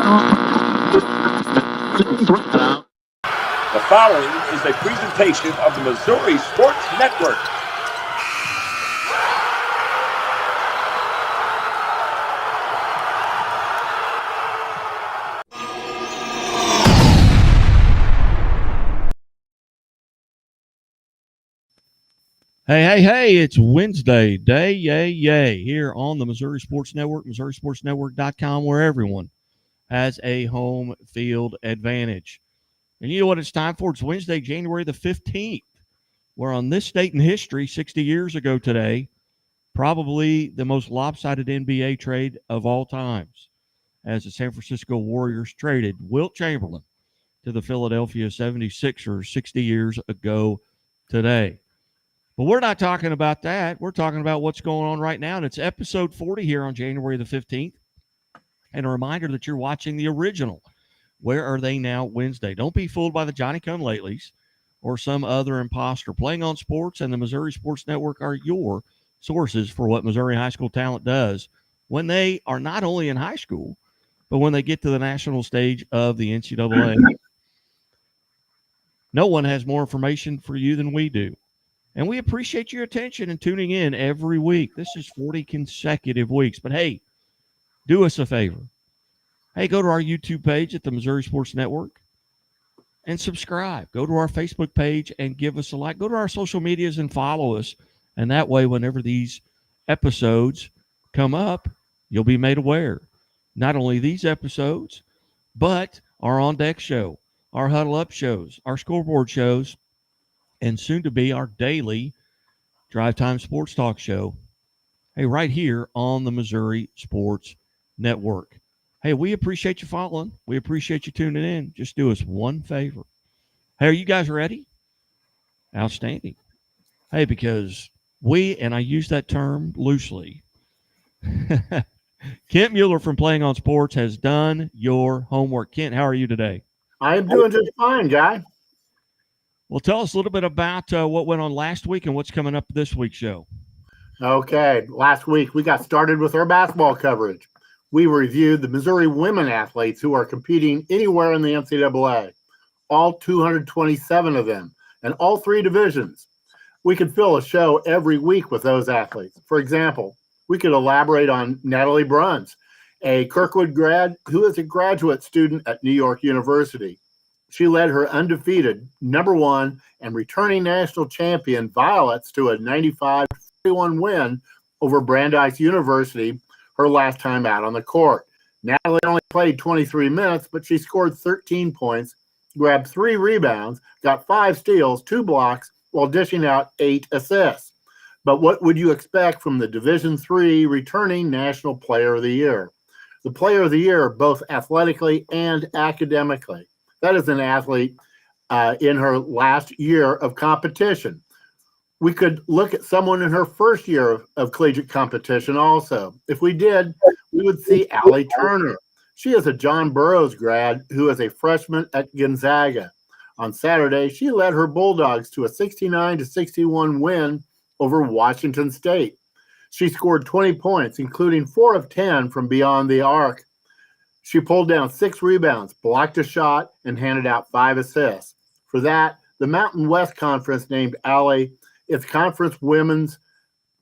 The following is a presentation of the Missouri Sports Network. Hey, it's Wednesday, day, yay, here on the Missouri Sports Network, MissouriSportsNetwork.com, where everyone has a home field advantage. And you know what it's time for? It's Wednesday, January the 15th, where on this date in history, 60 years ago today, probably the most lopsided NBA trade of all times, as the San Francisco Warriors traded Wilt Chamberlain to the Philadelphia 76ers 60 years ago today. But we're not talking about that. We're talking about what's going on right now. And it's episode 40 here on January the 15th. And a reminder that you're watching the original Where Are They Now Wednesday. Don't be fooled by the Johnny-come-latelys or some other imposter. Playing on Sports and the Missouri Sports Network are your sources for what Missouri high school talent does when they are not only in high school, but when they get to the national stage of the NCAA. No one has more information for you than we do. And we appreciate your attention and tuning in every week. This is 40 consecutive weeks. But hey, do us a favor. Hey, go to our YouTube page at the Missouri Sports Network and subscribe. Go to our Facebook page and give us a like. Go to our social medias and follow us. And that way, whenever these episodes come up, you'll be made aware. Not only these episodes, but our On Deck show, our Huddle Up shows, our scoreboard shows, and soon to be our daily Drive Time Sports Talk show. Hey, right here on the Missouri Sports Network. Hey, we appreciate you following. We appreciate you tuning in. Just do us one favor. Hey, are you guys ready? Outstanding. Hey, because we, and I use that term loosely, Kent Mueller from Playing on Sports has done your homework. Kent, how are you today? I am doing just fine, Guy. Well, tell us a little bit about what went on last week and what's coming up this week's show. Okay, last week we got started with our basketball coverage. We reviewed the Missouri women athletes who are competing anywhere in the NCAA, all 227 of them, and all three divisions. We could fill a show every week with those athletes. For example, we could elaborate on Natalie Bruns, a Kirkwood grad who is a graduate student at New York University. She led her undefeated #1 and returning national champion Violets to a 95-41 win over Brandeis University her last time out on the court. Natalie only played 23 minutes, but she scored 13 points, grabbed 3 rebounds, got 5 steals, 2 blocks, while dishing out 8 assists. But what would you expect from the Division III returning National Player of the Year? The Player of the Year, both athletically and academically. That is an athlete in her last year of competition. We could look at someone in her first year of collegiate competition also. If we did, we would see Allie Turner. She is a John Burroughs grad who is a freshman at Gonzaga. On Saturday, she led her Bulldogs to a 69-61 win over Washington State. She scored 20 points, including 4 of 10 from beyond the arc. She pulled down 6 rebounds, blocked a shot, and handed out 5 assists. For that, the Mountain West Conference named Allie its Conference Women's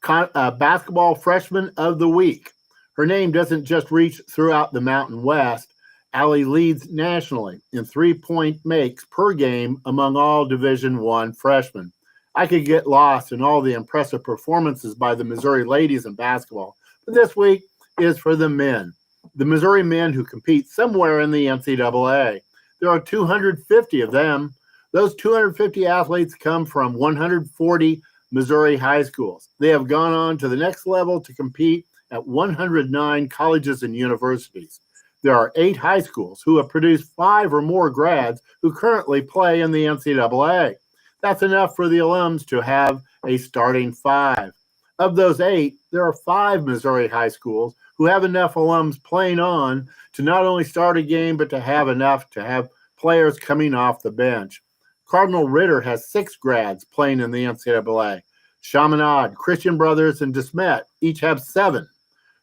Basketball Freshman of the Week. Her name doesn't just reach throughout the Mountain West. Allie leads nationally in 3-point makes per game among all Division I freshmen. I could get lost in all the impressive performances by the Missouri ladies in basketball, but this week is for the men. The Missouri men who compete somewhere in the NCAA. There are 250 of them. Those 250 athletes come from 140 Missouri high schools. They have gone on to the next level to compete at 109 colleges and universities. There are 8 high schools who have produced 5 or more grads who currently play in the NCAA. That's enough for the alums to have a starting 5. Of those 8, there are 5 Missouri high schools who have enough alums playing on to not only start a game, but to have enough to have players coming off the bench. Cardinal Ritter has 6 grads playing in the NCAA. Chaminade, Christian Brothers, and DeSmet each have 7.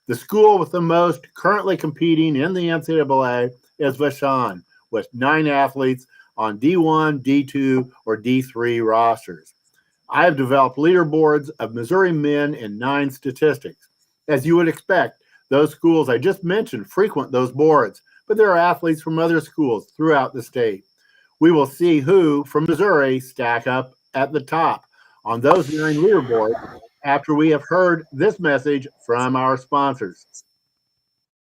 The school with the most currently competing in the NCAA is Vashon, with 9 athletes on D1, D2, or D3 rosters. I have developed leaderboards of Missouri men in 9 statistics. As you would expect, those schools I just mentioned frequent those boards, but there are athletes from other schools throughout the state. We will see who from Missouri stack up at the top on those 9 leaderboards after we have heard this message from our sponsors.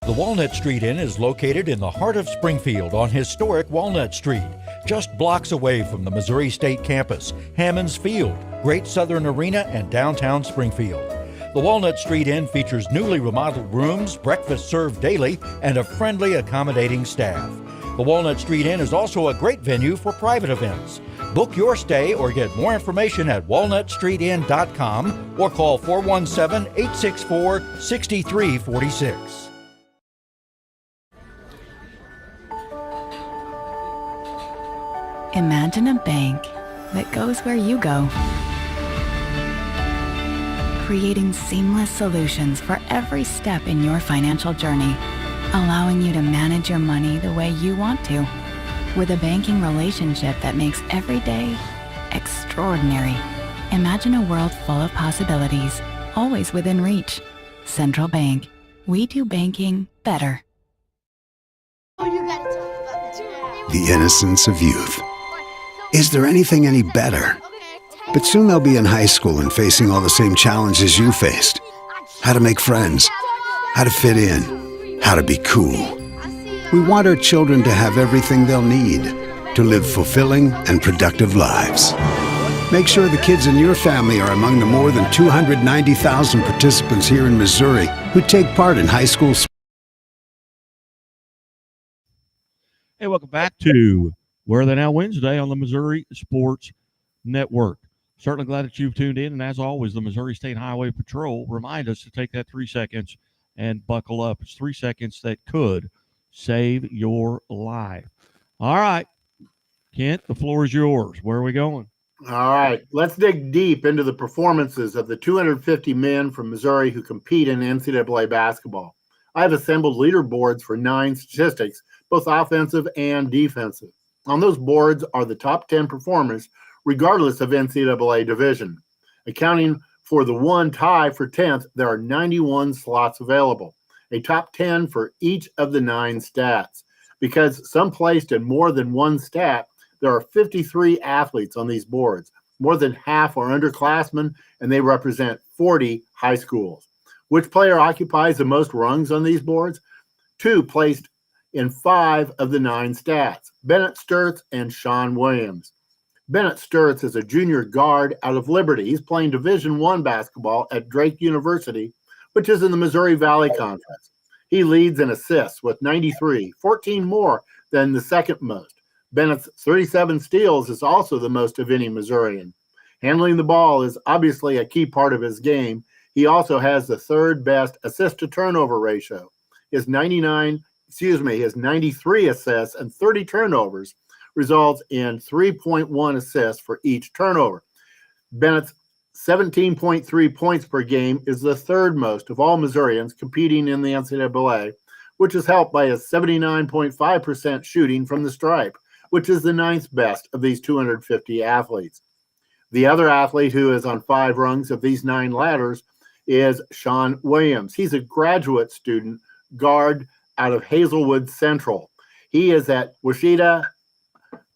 The Walnut Street Inn is located in the heart of Springfield on historic Walnut Street, just blocks away from the Missouri State Campus, Hammonds Field, Great Southern Arena, and downtown Springfield. The Walnut Street Inn features newly remodeled rooms, breakfast served daily, and a friendly, accommodating staff. The Walnut Street Inn is also a great venue for private events. Book your stay or get more information at walnutstreetinn.com or call 417-864-6346. Imagine a bank that goes where you go, creating seamless solutions for every step in your financial journey, allowing you to manage your money the way you want to, with a banking relationship that makes every day extraordinary. Imagine a world full of possibilities, always within reach. Central Bank. We do banking better. The innocence of youth. Is there anything any better? But soon they'll be in high school and facing all the same challenges you faced. How to make friends, how to fit in, how to be cool. We want our children to have everything they'll need to live fulfilling and productive lives. Make sure the kids in your family are among the more than 290,000 participants here in Missouri who take part in high school sports. Hey, welcome back to Where Are They Now Wednesday on the Missouri Sports Network. Certainly glad that you've tuned in. And as always, the Missouri State Highway Patrol remind us to take that 3 seconds and buckle up. It's 3 seconds that could save your life. All right, Kent, the floor is yours. Where are we going? All right, let's dig deep into the performances of the 250 men from Missouri who compete in NCAA basketball. I have assembled leaderboards for 9 statistics, both offensive and defensive. On those boards are the top 10 performers, regardless of NCAA division. Accounting for the one tie for 10th, there are 91 slots available, a top 10 for each of the 9 stats. Because some placed in more than one stat, there are 53 athletes on these boards. More than half are underclassmen, and they represent 40 high schools. Which player occupies the most rungs on these boards? 2 placed in 5 of the 9 stats, Bennett Sturtz and Sean Williams. Bennett Sturtz is a junior guard out of Liberty. He's playing Division I basketball at Drake University, which is in the Missouri Valley Conference. He leads in assists with 93, 14 more than the second most. Bennett's 37 steals is also the most of any Missourian. Handling the ball is obviously a key part of his game. He also has the 3rd best assist to turnover ratio. His 93 assists and 30 turnovers results in 3.1 assists for each turnover. Bennett's 17.3 points per game is the 3rd most of all Missourians competing in the NCAA, which is helped by his 79.5% shooting from the stripe, which is the 9th best of these 250 athletes. The other athlete who is on 5 rungs of these 9 ladders is Sean Williams. He's a graduate student guard out of Hazelwood Central. He is at Washita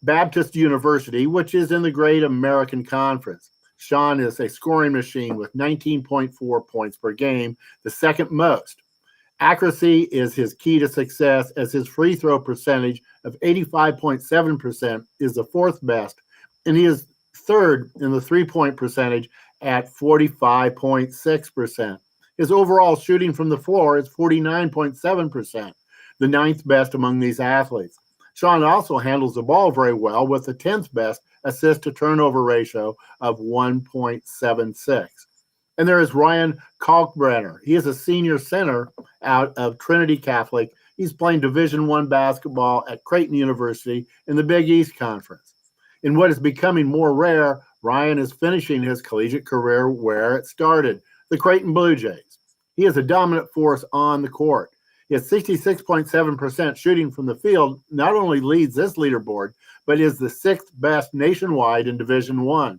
Baptist University, which is in the Great American Conference. Sean is a scoring machine with 19.4 points per game, the 2nd most. Accuracy is his key to success, as his free throw percentage of 85.7% is the 4th best, and he is 3rd in the 3-point percentage at 45.6%. His overall shooting from the floor is 49.7%, the 9th best among these athletes. Sean also handles the ball very well with the 10th best assist to turnover ratio of 1.76. And there is Ryan Kalkbrenner. He is a senior center out of Trinity Catholic. He's playing Division I basketball at Creighton University in the Big East Conference. In what is becoming more rare, Ryan is finishing his collegiate career where it started, the Creighton Blue Jays. He is a dominant force on the court. His 66.7% shooting from the field not only leads this leaderboard, but is the 6th best nationwide in Division I.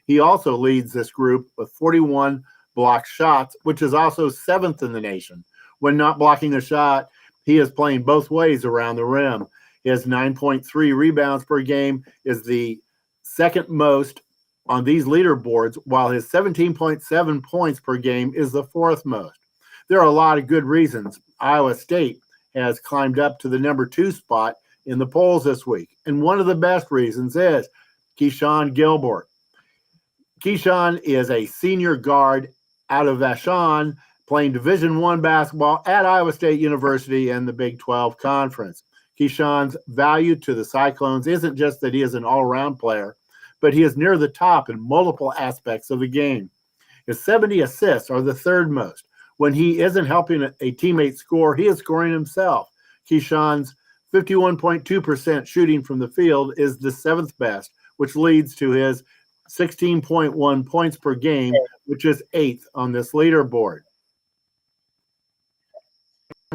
He also leads this group with 41 blocked shots, which is also 7th in the nation. When not blocking the shot, he is playing both ways around the rim. His 9.3 rebounds per game is the second most on these leaderboards, while his 17.7 points per game is the 4th most. There are a lot of good reasons Iowa State has climbed up to the number 2 spot in the polls this week. And one of the best reasons is Keyshawn Gilbert. Keyshawn is a senior guard out of Vashon, playing Division I basketball at Iowa State University and the Big 12 Conference. Keyshawn's value to the Cyclones isn't just that he is an all-around player, but he is near the top in multiple aspects of the game. His 70 assists are the 3rd most. When he isn't helping a teammate score, he is scoring himself. Keyshawn's 51.2% shooting from the field is the 7th best, which leads to his 16.1 points per game, which is 8th on this leaderboard.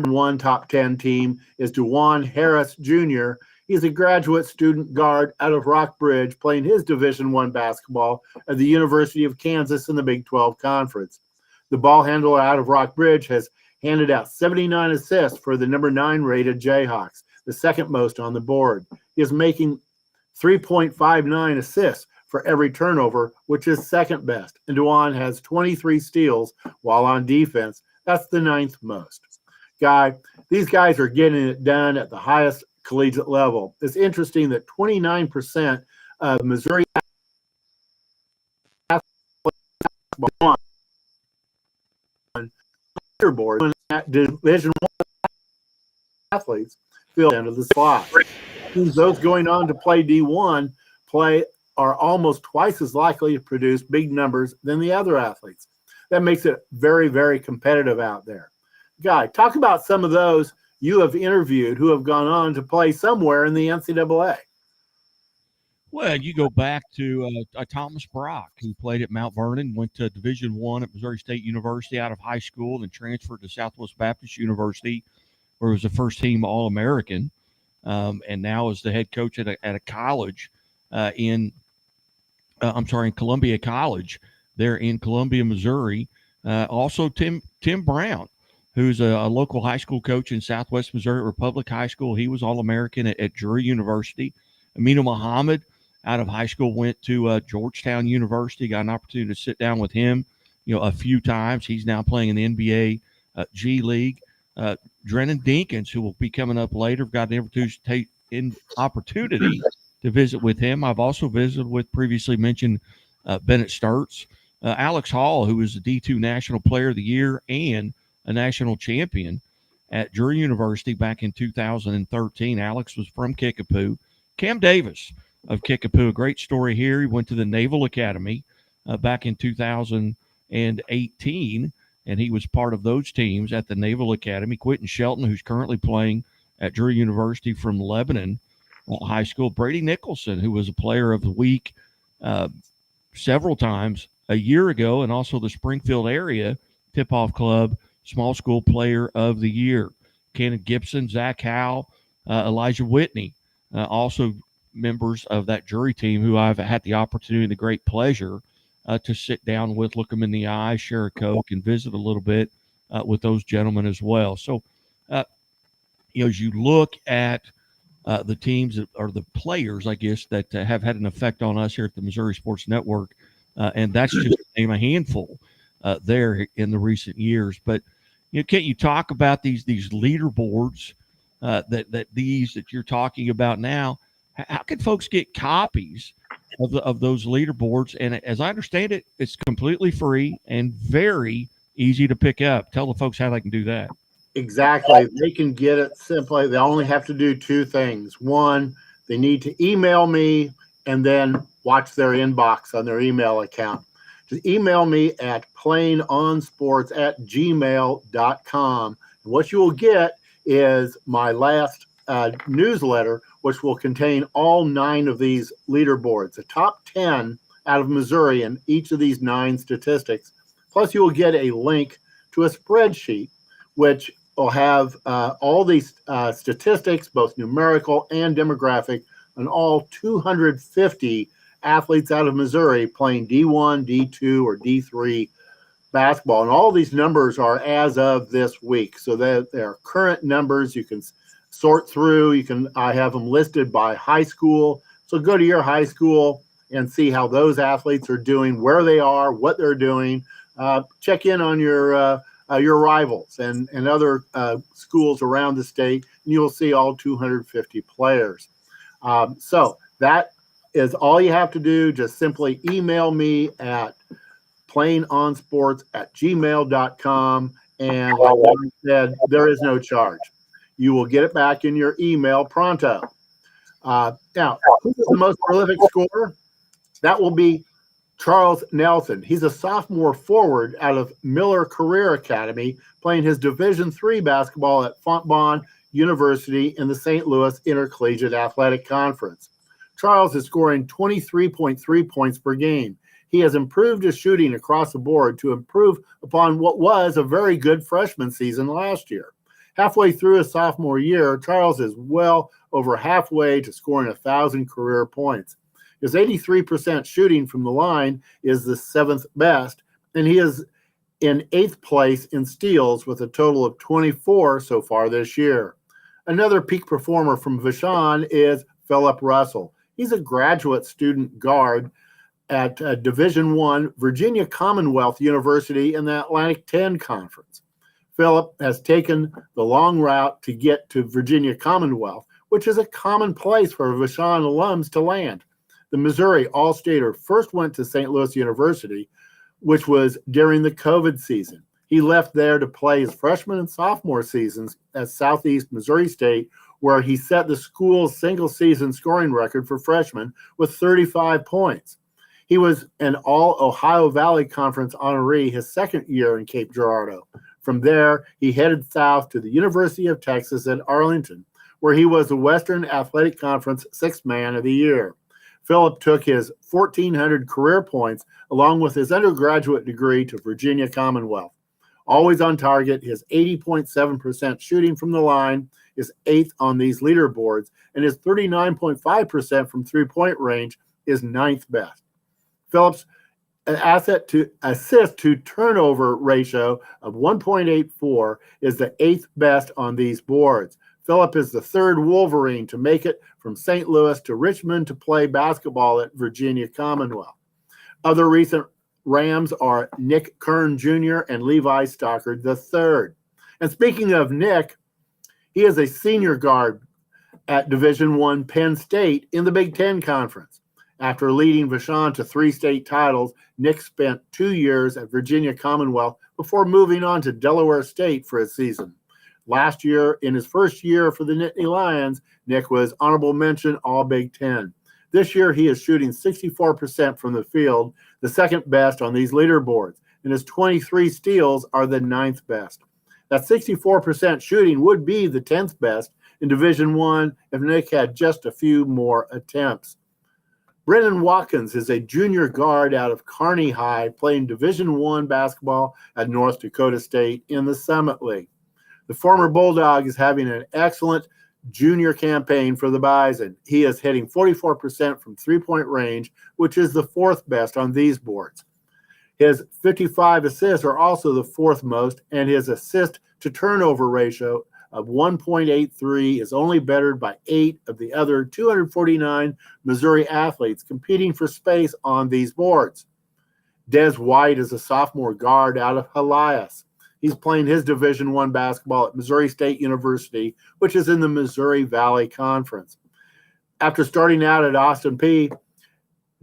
One top 10 team is DeJuan Harris Jr. He's a graduate student guard out of Rockbridge, playing his Division I basketball at the University of Kansas in the Big 12 Conference. The ball handler out of Rockbridge has handed out 79 assists for the number 9 rated Jayhawks, the 2nd most on the board. He is making 3.59 assists for every turnover, which is 2nd best. And DeJuan has 23 steals while on defense. That's the 9th most. These guys are getting it done at the highest collegiate level. It's interesting that 29% of Missouri leaderboard at Division I athletes fill into the slot. Those going on to play D1 are almost twice as likely to produce big numbers than the other athletes. That makes it very, very competitive out there. Guy, talk about some of those you have interviewed who have gone on to play somewhere in the NCAA. Well, you go back to Thomas Brock, who played at Mount Vernon, went to Division I at Missouri State University out of high school, then transferred to Southwest Baptist University, where he was a first-team All-American, and now is the head coach at a college in Columbia College there in Columbia, Missouri. Also, Tim Brown, who's a local high school coach in Southwest Missouri Republic High School. He was All-American at Drury University. Aminu Muhammad out of high school went to Georgetown University, got an opportunity to sit down with him, a few times. He's now playing in the NBA G League. Drennan Dinkins, who will be coming up later, got an opportunity to visit with him. I've also visited with previously mentioned Bennett Sturts. Alex Hall, who was the D2 National Player of the Year and a national champion at Drury University back in 2013. Alex was from Kickapoo. Cam Davis of Kickapoo, a great story here. He went to the Naval Academy back in 2018, and he was part of those teams at the Naval Academy. Quentin Shelton, who's currently playing at Drury University from Lebanon High School. Brady Nicholson, who was a player of the week several times a year ago, and also the Springfield area tip-off club small school player of the year. Cannon Gibson, Zach Howe, Elijah Whitney, also members of that jury team who I've had the opportunity and the great pleasure to sit down with, look them in the eye, share a Coke, and visit a little bit with those gentlemen as well. So, as you look at the teams that are the players, I guess, that have had an effect on us here at the Missouri Sports Network, and that's just to name a handful there in the recent years. But, can't you talk about these leaderboards that you're talking about now? How can folks get copies of those leaderboards? And as I understand it, it's completely free and very easy to pick up. Tell the folks how they can do that. Exactly. They can get it simply. They only have to do two things. One, they need to email me and then watch their inbox on their email account. Just email me at plainonsports@gmail.com. And what you will get is my last newsletter, which will contain all 9 of these leaderboards, the top 10 out of Missouri in each of these 9 statistics. Plus, you will get a link to a spreadsheet, which will have all these statistics, both numerical and demographic, on all 250 athletes out of Missouri playing D1, D2, or D3 basketball. And all these numbers are as of this week. So they're current numbers. You can sort through. I have them listed by high school. So go to your high school and see how those athletes are doing, where they are, what they're doing. Check in on your rivals and other schools around the state, and you'll see all 250 players. So that is all you have to do. Just simply email me at playingonsports@gmail.com. And like I said, there is no charge. You will get it back in your email pronto. Now, who's the most prolific scorer? That will be Charles Nelson. He's a sophomore forward out of Mueller Career Academy, playing his Division III basketball at Fontbonne University in the St. Louis Intercollegiate Athletic Conference. Charles is scoring 23.3 points per game. He has improved his shooting across the board to improve upon what was a very good freshman season last year. Halfway through his sophomore year, Charles is well over halfway to scoring 1,000 career points. His 83% shooting from the line is the 7th best, and he is in 8th place in steals with a total of 24 so far this year. Another peak performer from Vashon is Philip Russell. He's a graduate student guard at Division I Virginia Commonwealth University in the Atlantic 10 Conference. Philip has taken the long route to get to Virginia Commonwealth, which is a common place for Vashon alums to land. The Missouri All-Stater first went to St. Louis University, which was during the COVID season. He left there to play his freshman and sophomore seasons at Southeast Missouri State, where he set the school's single-season scoring record for freshmen with 35 points. He was an All-Ohio Valley Conference honoree his second year in Cape Girardeau. From there, he headed south to the University of Texas at Arlington, where he was the Western Athletic Conference Sixth Man of the Year. Philip took his 1,400 career points along with his undergraduate degree to Virginia Commonwealth. Always on target, his 80.7% shooting from the line is 8th on these leaderboards, and his 39.5% from three-point range is 9th best. Philip's assist to turnover ratio of 1.84 is the 8th best on these boards. Philip is the third Wolverine to make it from St. Louis to Richmond to play basketball at Virginia Commonwealth. Other recent Rams are Nick Kern Jr. and Levi Stockard III. And speaking of Nick, he is a senior guard at Division I Penn State in the Big Ten Conference. After leading Vashon to 3 state titles, Nick spent 2 years at Virginia Commonwealth before moving on to Delaware State for a season. Last year, in his first year for the Nittany Lions, Nick was honorable mention All Big Ten. This year, he is shooting 64% from the field, the second best on these leaderboards, and his 23 steals are the 9th best. That 64% shooting would be the 10th best in Division I if Nick had just a few more attempts. Brennan Watkins is a junior guard out of Kearney High playing Division I basketball at North Dakota State in the Summit League. The former Bulldog is having an excellent junior campaign for the Bison. He is hitting 44% from three-point range, which is the 4th best on these boards. His 55 assists are also the 4th most, and his assist to turnover ratio of 1.83 is only bettered by 8 of the other 249 Missouri athletes competing for space on these boards. Des White is a sophomore guard out of Helias. He's playing his Division I basketball at Missouri State University, which is in the Missouri Valley Conference. After starting out at Austin Peay,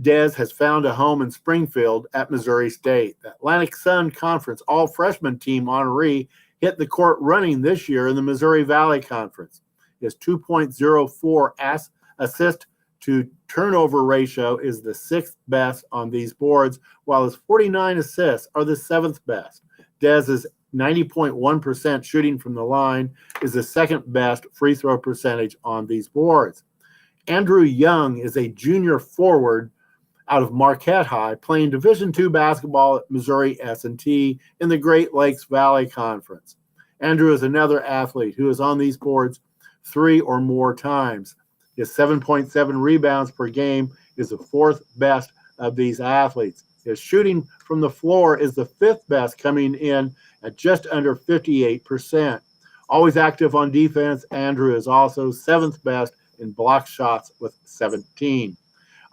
Des has found a home in Springfield at Missouri State. The Atlantic Sun Conference all-freshman team honoree hit the court running this year in the Missouri Valley Conference. His 2.04 assist to turnover ratio is the 6th best on these boards, while his 49 assists are the 7th best. Dez's 90.1% shooting from the line is the 2nd best free throw percentage on these boards. Andrew Young is a junior forward out of Marquette High playing Division II basketball at Missouri S&T in the Great Lakes Valley Conference. Andrew is another athlete who is on these boards 3 or more times. His 7.7 rebounds per game is the 4th best of these athletes. His shooting from the floor is the 5th best, coming in at just under 58%. Always active on defense, Andrew is also 7th best in block shots with 17.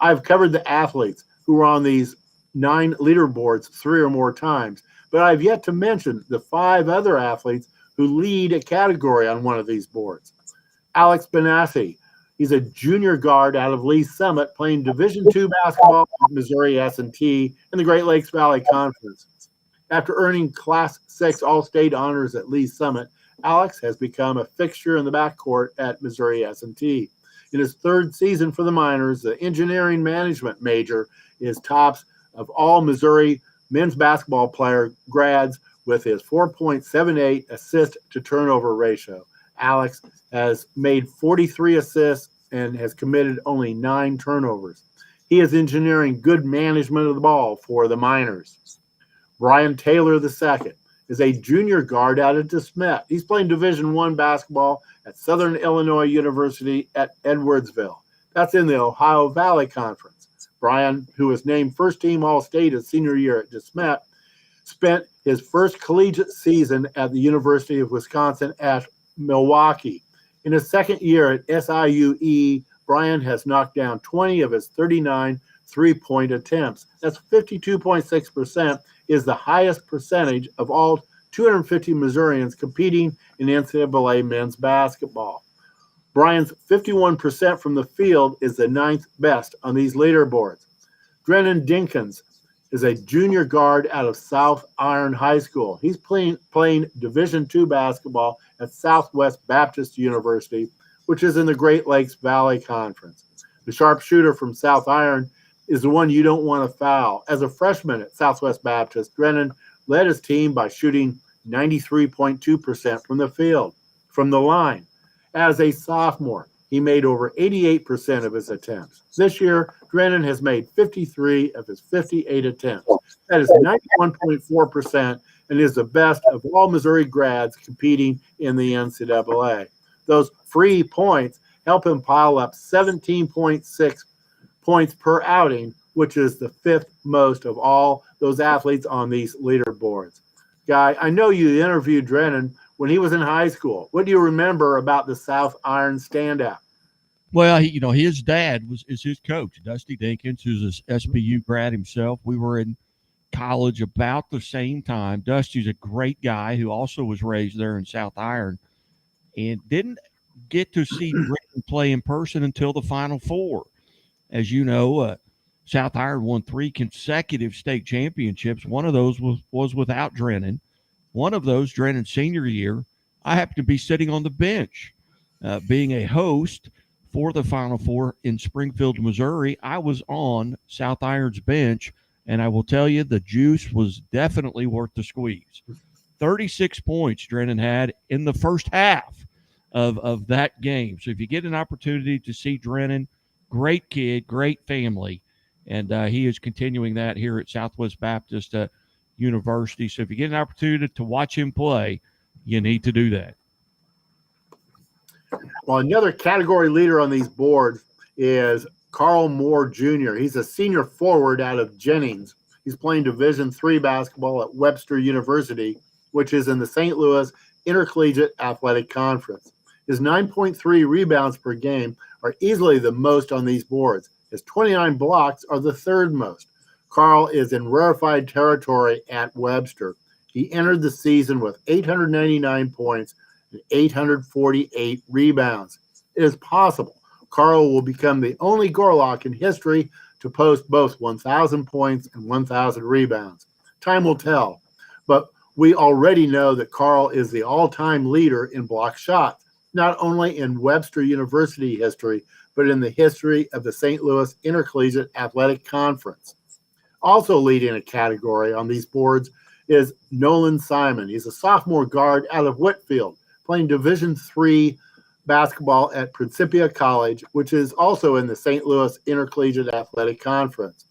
I've covered the athletes who are on these 9 leaderboards 3 or more times, but I've yet to mention the 5 other athletes who lead a category on one of these boards. Alex Benassi, he's a junior guard out of Lee Summit playing Division II basketball at Missouri S&T in the Great Lakes Valley Conference. After earning Class 6 All-State honors at Lee Summit, Alex has become a fixture in the backcourt at Missouri S&T. In his 3rd season for the Miners, the engineering management major is tops of all Missouri men's basketball player grads with his 4.78 assist to turnover ratio. Alex has made 43 assists and has committed only 9 turnovers. He is engineering good management of the ball for the Miners. Brian Taylor II is a junior guard out of DeSmet. He's playing Division I basketball at Southern Illinois University at Edwardsville. That's in the Ohio Valley Conference. Brian, who was named first-team All-State his senior year at DeSmet, spent his first collegiate season at the University of Wisconsin at Milwaukee. In his 2nd year at SIUE, Brian has knocked down 20 of his 39 three-point attempts. That's 52.6%, is the highest percentage of all 250 Missourians competing in NCAA men's basketball. Brian's 51% from the field is the 9th best on these leaderboards. Drennan Dinkins is a junior guard out of South Iron High School. He's playing Division II basketball at Southwest Baptist University, which is in the Great Lakes Valley Conference. The sharpshooter from South Iron is the one you don't want to foul. As a freshman at Southwest Baptist, Drennan led his team by shooting 93.2% from the field, from the line. As a sophomore, he made over 88% of his attempts. This year, Drennan has made 53 of his 58 attempts. That is 91.4% and is the best of all Missouri grads competing in the NCAA. Those free points help him pile up 17.6 points per outing, which is the 5th most of all those athletes on these leaderboards. Guy, I know you interviewed Drennan when he was in high school. What do you remember about the South Iron standout? Well, his dad is his coach, Dusty Dinkins, who's a SPU grad himself. We were in college about the same time. Dusty's a great guy who also was raised there in South Iron and didn't get to see Drennan play in person until the Final Four. As you know, South Iron won 3 consecutive state championships. One of those was without Drennan. One of those, Drennan's senior year, I happened to be sitting on the bench, being a host for the Final Four in Springfield, Missouri. I was on South Iron's bench, and I will tell you the juice was definitely worth the squeeze. 36 points Drennan had in the first half of that game. So if you get an opportunity to see Drennan, great kid, great family, and he is continuing that here at Southwest Baptist University. So if you get an opportunity to watch him play, you need to do that. Well, another category leader on these boards is Carl Moore Jr. He's a senior forward out of Jennings. He's playing Division III basketball at Webster University, which is in the St. Louis Intercollegiate Athletic Conference. His 9.3 rebounds per game are easily the most on these boards. His 29 blocks are the 3rd most. Carl is in rarefied territory at Webster. He entered the season with 899 points and 848 rebounds. It is possible Carl will become the only Gorlock in history to post both 1,000 points and 1,000 rebounds. Time will tell, but we already know that Carl is the all-time leader in block shots, not only in Webster University history, but in the history of the St. Louis Intercollegiate Athletic Conference. Also leading a category on these boards is Nolan Simon. He's a sophomore guard out of Whitfield, playing Division III basketball at Principia College, which is also in the St. Louis Intercollegiate Athletic Conference.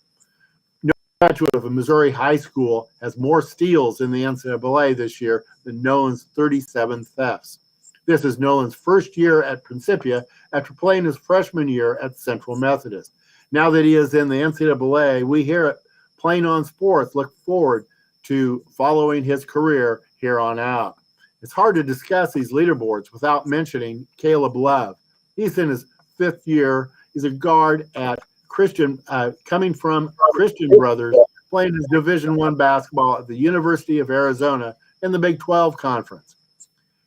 graduate of a Missouri high school has more steals in the NCAA this year than Nolan's 37 thefts. This is Nolan's first year at Principia after playing his freshman year at Central Methodist. Now that he is in the NCAA, we here at Playing on Sports look forward to following his career here on out. It's hard to discuss these leaderboards without mentioning Caleb Love. He's in his 5th year. He's a guard at Christian, coming from Christian Brothers, playing his Division I basketball at the University of Arizona in the Big 12 Conference.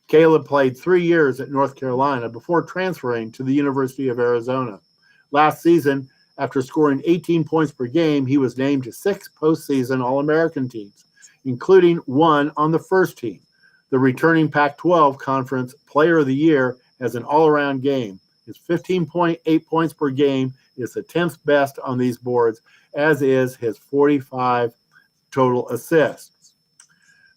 Caleb played 3 years at North Carolina before transferring to the University of Arizona. Last season, after scoring 18 points per game, he was named to 6 postseason All-American teams, including 1 on the first team. The returning Pac-12 Conference Player of the Year has an all-around game. His 15.8 points per game is the 10th best on these boards, as is his 45 total assists.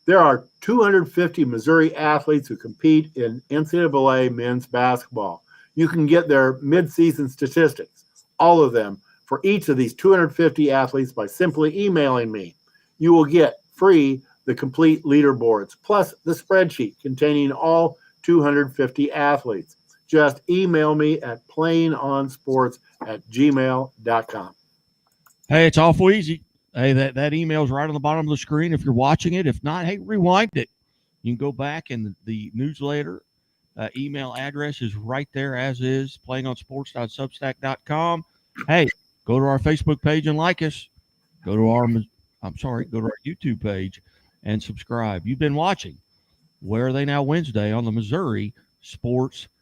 There are 250 Missouri athletes who compete in NCAA men's basketball. You can get their midseason statistics, all of them, for each of these 250 athletes by simply emailing me. You will get free the complete leaderboards, plus the spreadsheet containing all 250 athletes. Just email me at playingonsports@gmail.com. Hey, it's awful easy. Hey, that email's right on the bottom of the screen if you're watching it. If not, hey, rewind it. You can go back, and the newsletter email address is right there, as is, playingonsports.substack.com. Hey, go to our Facebook page and like us. Go to our YouTube page and subscribe. You've been watching Where Are They Now Wednesday on the Missouri Sports Network.